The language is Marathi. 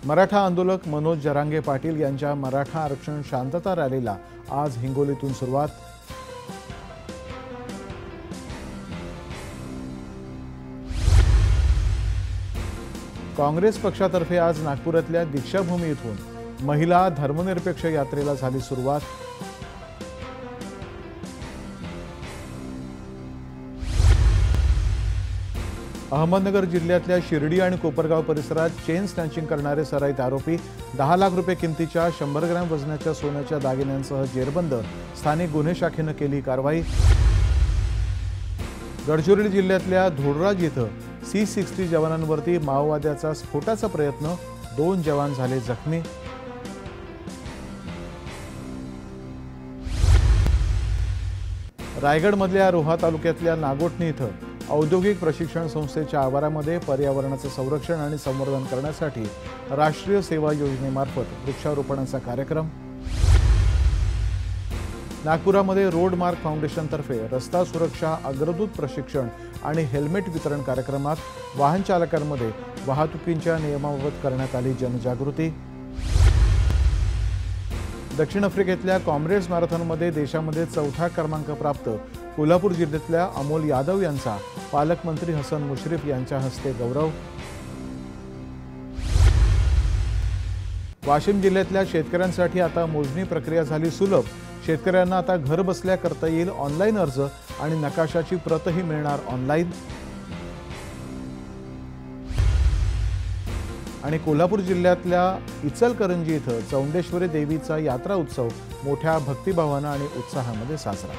मराठा आंदोलक मनोज जरांगे पाटील यांच्या मराठा आरक्षण शांतता रॅलीला आज हिंगोलीतून सुरुवात। काँग्रेस पक्षातर्फे आज नागपुरातल्या दीक्षाभूमी इथून महिला धर्मनिरपेक्ष यात्रेला झाली सुरुवात। अहमदनगर जिल्ह्यातल्या शिर्डी आणि कोपरगाव परिसरात चेन स्नॅचिंग करणारे सराईत आरोपी 10 लाख रुपये किमतीच्या 100 ग्रॅम वजनाच्या सोन्याच्या दागिन्यांसह जेरबंद। स्थानिक गुन्हे शाखेनं केली कारवाई। गडचिरोली जिल्ह्यातल्या धोडराज इथं C-60 जवानांवरती माओवाद्याचा स्फोटाचा प्रयत्न, 2 जवान झाले जखमी। रायगडमधल्या रोहा तालुक्यातल्या नागोठणी इथं औद्योगिक प्रशिक्षण संस्थेच्या आवारामध्ये पर्यावरणाचं संरक्षण आणि संवर्धन करण्यासाठी राष्ट्रीय सेवा योजनेमार्फत वृक्षारोपणाचा कार्यक्रम। नागपुरामध्ये रोड मार्ग फाउंडेशनतर्फे रस्ता सुरक्षा अग्रदूत प्रशिक्षण आणि हेल्मेट वितरण कार्यक्रमात वाहन चालकांमध्ये वाहतुकीच्या नियमाबाबत करण्यात आली जनजागृती। दक्षिण आफ्रिकेतल्या कॉम्रेड्स मॅरेथॉनमध्ये देशामध्ये 4था क्रमांक प्राप्त कोल्हापूर जिल्ह्यातल्या अमोल यादव यांचा पालकमंत्री हसन मुश्रीफ यांच्या हस्ते गौरव। वाशिम जिल्ह्यातल्या शेतकऱ्यांसाठी आता मोजणी प्रक्रिया झाली सुलभ। शेतकऱ्यांना आता घर बसल्या करता येईल ऑनलाईन अर्ज आणि नकाशाची प्रतही मिळणार ऑनलाईन। आणि कोल्हापूर जिल्ह्यातल्या इचलकरंजी इथं चौंडेश्वरी देवीचा यात्रा उत्सव मोठ्या भक्तिभावानं आणि उत्साहामध्ये साजरा।